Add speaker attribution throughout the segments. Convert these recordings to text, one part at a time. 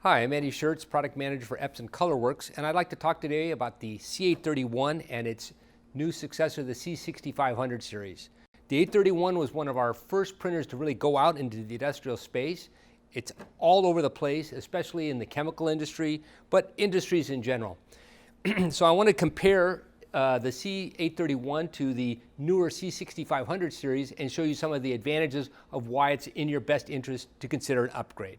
Speaker 1: Hi, I'm Andy Schertz, Product Manager for Epson ColorWorks, and I'd like to talk today about the C831 and its new successor, the C6500 series. The 831 was one of our first printers to really go out into the industrial space. It's all over the place, especially in the chemical industry, but industries in general. So I want to compare the C831 to the newer C6500 series and show you some of the advantages of why it's in your best interest to consider an upgrade.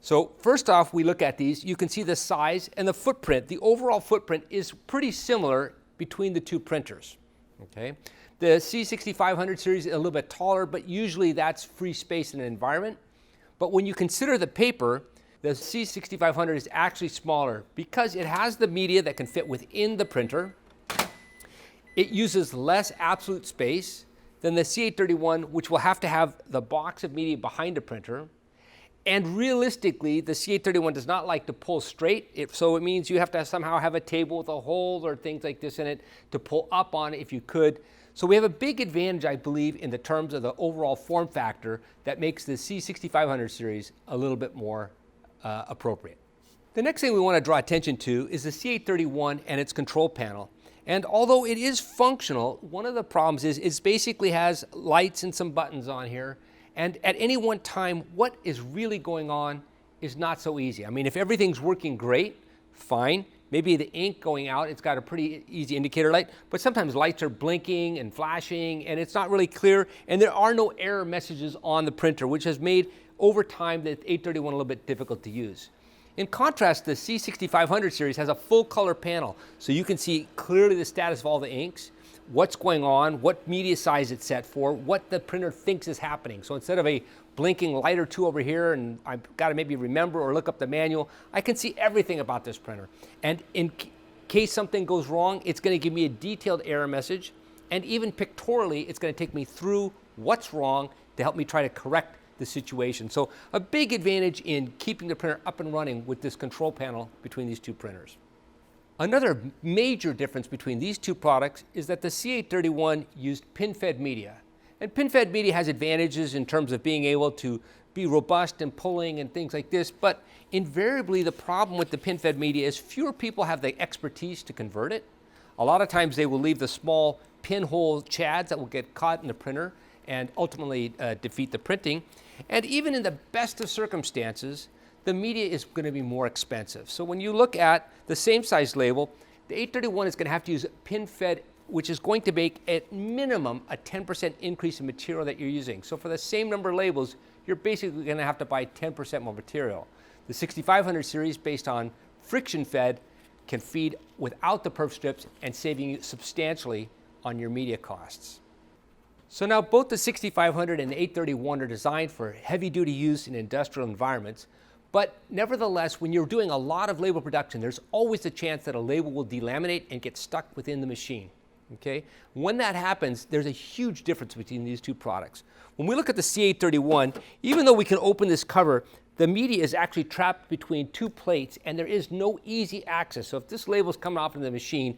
Speaker 1: So first off, we look at these. You can see the size and the footprint. The overall footprint is pretty similar between the two printers. Okay? The C6500 series is a little bit taller, but usually that's free space in an environment. But when you consider the paper, the C6500 is actually smaller because it has the media that can fit within the printer. It uses less absolute space than the C831, which will have to have the box of media behind the printer. And realistically, the C831 does not like to pull straight, so it means you have to somehow have a table with a hole or things like this in it to pull up on it if you could. So we have a big advantage, I believe, in the terms of the overall form factor that makes the C6500 series a little bit more appropriate. The next thing we want to draw attention to is the C831 and its control panel. And although it is functional, one of the problems is it basically has lights and some buttons on here. And at any one time, what is really going on is not so easy. I mean, if everything's working great, fine. Maybe the ink going out, it's got a pretty easy indicator light, but sometimes lights are blinking and flashing and it's not really clear, and there are no error messages on the printer, which has made, over time, the 831 a little bit difficult to use. In contrast, the C6500 series has a full color panel, so you can see clearly the status of all the inks, what's going on, what media size it's set for, what the printer thinks is happening. So instead of a blinking light or two over here and I've got to maybe remember or look up the manual, I can see everything about this printer. And in case something goes wrong, it's going to give me a detailed error message, and even pictorially, it's going to take me through what's wrong to help me try to correct the situation. So a big advantage in keeping the printer up and running with this control panel between these two printers. Another major difference between these two products is that the C831 used pin-fed media. And pin-fed media has advantages in terms of being able to be robust and pulling and things like this, but invariably the problem with the pin-fed media is fewer people have the expertise to convert it. A lot of times they will leave the small pinhole chads that will get caught in the printer and ultimately defeat the printing. And even in the best of circumstances, the media is going to be more expensive. So when you look at the same size label, the 831 is going to have to use pin-fed, which is going to make at minimum a 10% increase in material that you're using. So for the same number of labels, you're basically going to have to buy 10% more material. The 6500 series, based on friction fed, can feed without the perf strips and saving you substantially on your media costs. So now both the 6500 and the 831 are designed for heavy-duty use in industrial environments. But nevertheless, when you're doing a lot of label production, there's always the chance that a label will delaminate and get stuck within the machine. Okay? When that happens, there's a huge difference between these two products. When we look at the C831, even though we can open this cover, the media is actually trapped between two plates and there is no easy access. So if this label is coming off in the machine,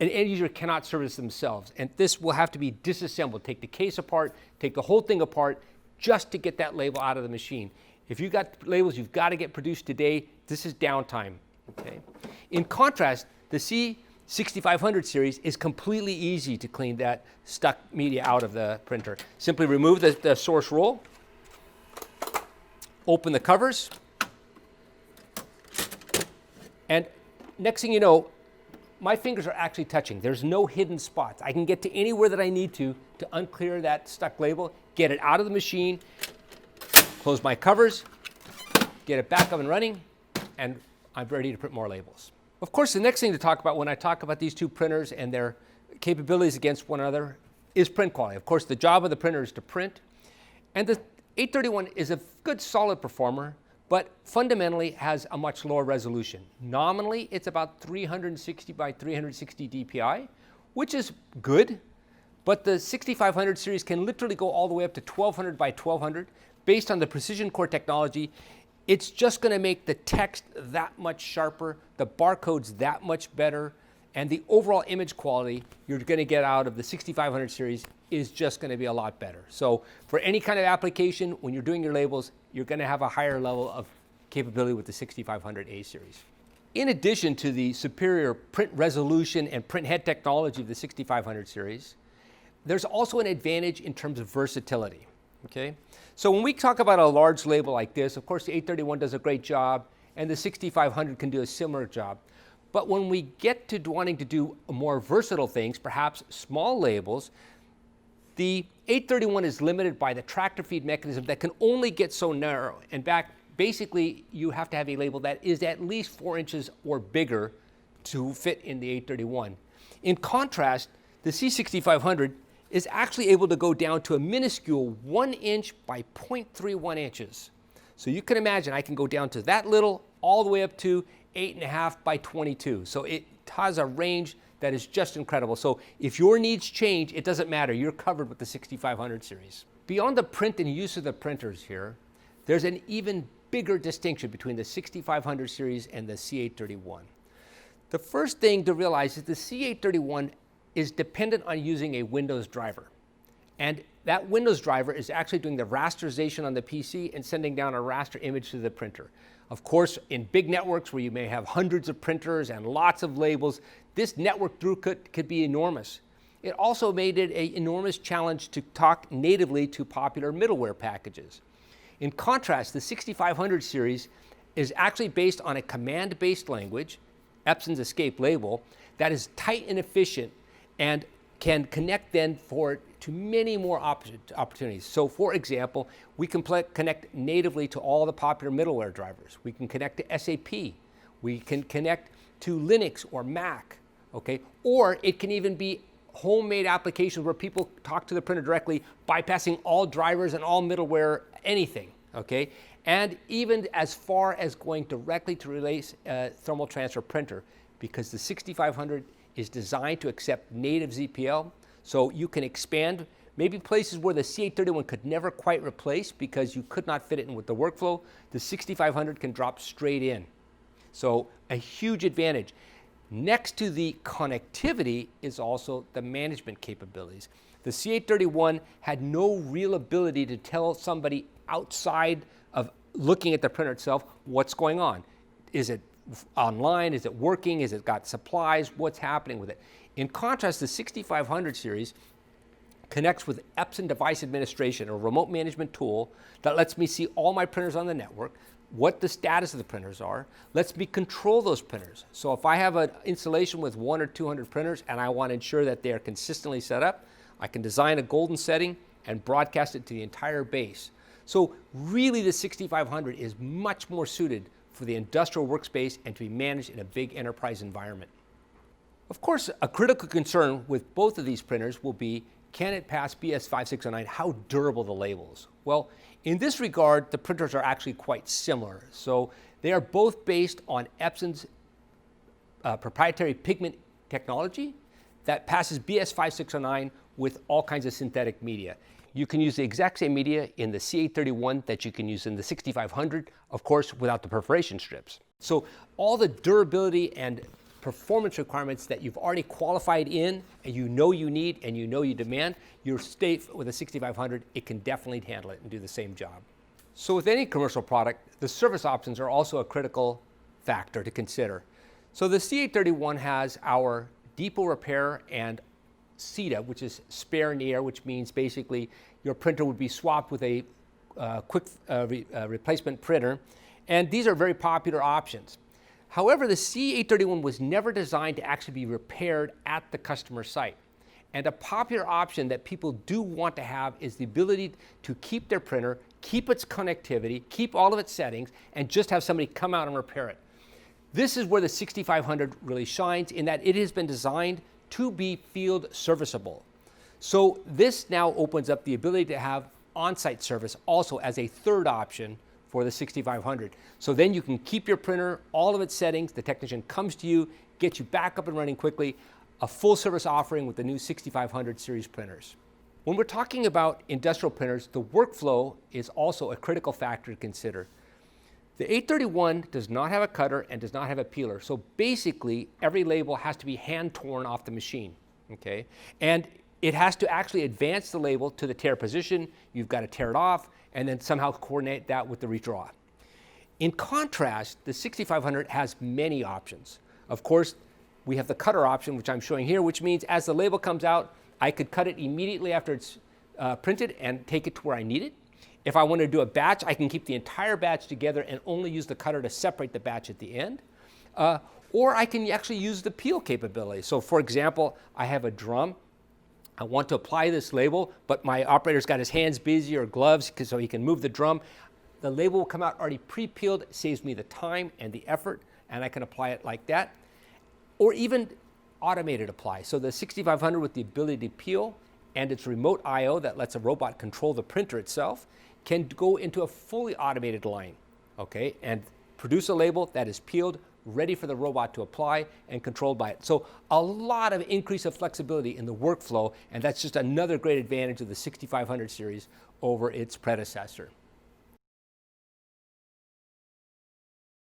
Speaker 1: an end user cannot service themselves. And this will have to be disassembled. Take the case apart, take the whole thing apart just to get that label out of the machine. If you've got labels you've got to get produced today, this is downtime. Okay? In contrast, the C6500 series is completely easy to clean that stuck media out of the printer. Simply remove the source roll, open the covers, and next thing you know, my fingers are actually touching. There's no hidden spots. I can get to anywhere that I need to unclear that stuck label, get it out of the machine, close my covers, get it back up and running, and I'm ready to print more labels. Of course, the next thing to talk about when I talk about these two printers and their capabilities against one another is print quality. Of course, the job of the printer is to print, and the 831 is a good solid performer, but fundamentally has a much lower resolution. Nominally, it's about 360 by 360 dpi, which is good, but the 6500 series can literally go all the way up to 1200 by 1200. Based on the precision core technology, it's just going to make the text that much sharper, the barcodes that much better, and the overall image quality you're going to get out of the 6500 series is just going to be a lot better. So for any kind of application, when you're doing your labels, you're going to have a higher level of capability with the 6500A series. In addition to the superior print resolution and print head technology of the 6500 series, there's also an advantage in terms of versatility. Okay? So when we talk about a large label like this, of course the 831 does a great job and the 6500 can do a similar job. But when we get to wanting to do more versatile things, perhaps small labels, the 831 is limited by the tractor feed mechanism that can only get so narrow. And basically, you have to have a label that is at least 4 inches or bigger to fit in the 831. In contrast, the C6500 is actually able to go down to a minuscule 1 inch by 0.31 inches. So you can imagine I can go down to that little all the way up to 8.5 by 22. So it has a range that is just incredible. So if your needs change, it doesn't matter. You're covered with the 6500 series. Beyond the print and use of the printers here, there's an even bigger distinction between the 6500 series and the C831. The first thing to realize is the C831 is dependent on using a Windows driver. And that Windows driver is actually doing the rasterization on the PC and sending down a raster image to the printer. Of course, in big networks where you may have hundreds of printers and lots of labels, this network throughput could be enormous. It also made it an enormous challenge to talk natively to popular middleware packages. In contrast, the 6500 series is actually based on a command-based language, Epson's escape label, that is tight and efficient and can connect then to many more opportunities. So for example, we can connect natively to all the popular middleware drivers. We can connect to SAP. We can connect to Linux or Mac, okay? Or it can even be homemade applications where people talk to the printer directly, bypassing all drivers and all middleware, anything, okay? And even as far as going directly to release a thermal transfer printer, because the 6500 is designed to accept native ZPL, so you can expand maybe places where the C831 could never quite replace because you could not fit it in with the workflow. The 6500 can drop straight in. So a huge advantage. Next to the connectivity is also the management capabilities. The C831 had no real ability to tell somebody outside of looking at the printer itself what's going on. Is it online? Is it working? Is it got supplies? What's happening with it? In contrast, the 6500 series connects with Epson Device Administration, a remote management tool that lets me see all my printers on the network, what the status of the printers are, lets me control those printers. So if I have an installation with 100 or 200 printers and I want to ensure that they are consistently set up, I can design a golden setting and broadcast it to the entire base. So really the 6500 is much more suited for the industrial workspace and to be managed in a big enterprise environment. Of course, a critical concern with both of these printers will be, can it pass BS 5609? How durable the labels? Well, in this regard, the printers are actually quite similar. So they are both based on Epson's proprietary pigment technology that passes BS 5609 with all kinds of synthetic media. You can use the exact same media in the C831 that you can use in the 6500, of course, without the perforation strips. So all the durability and performance requirements that you've already qualified in and you know you need and you know you demand, your state with a 6500, it can definitely handle it and do the same job. So with any commercial product, the service options are also a critical factor to consider. So the C831 has our depot repair and CETA, which is spare near, which means basically your printer would be swapped with a quick replacement printer. And these are very popular options. However, the C831 was never designed to actually be repaired at the customer site. And a popular option that people do want to have is the ability to keep their printer, keep its connectivity, keep all of its settings, and just have somebody come out and repair it. This is where the 6500 really shines in that it has been designed to be field serviceable. So this now opens up the ability to have on-site service also as a third option for the 6500. So then you can keep your printer, all of its settings, the technician comes to you, gets you back up and running quickly, a full service offering with the new 6500 series printers. When we're talking about industrial printers, the workflow is also a critical factor to consider. The 831 does not have a cutter and does not have a peeler. So basically, every label has to be hand torn off the machine, okay? And it has to actually advance the label to the tear position. You've got to tear it off and then somehow coordinate that with the redraw. In contrast, the 6500 has many options. Of course, we have the cutter option, which I'm showing here, which means as the label comes out, I could cut it immediately after it's printed and take it to where I need it. If I want to do a batch, I can keep the entire batch together and only use the cutter to separate the batch at the end. Or I can actually use the peel capability. So for example, I have a drum. I want to apply this label, but my operator's got his hands busy or gloves so he can move the drum. The label will come out already pre-peeled. It saves me the time and the effort, and I can apply it like that. Or even automated apply. So the 6500 with the ability to peel and its remote I/O that lets a robot control the printer itself can go into a fully automated line, okay, and produce a label that is peeled, ready for the robot to apply and controlled by it. So a lot of increase of flexibility in the workflow, and that's just another great advantage of the 6500 series over its predecessor.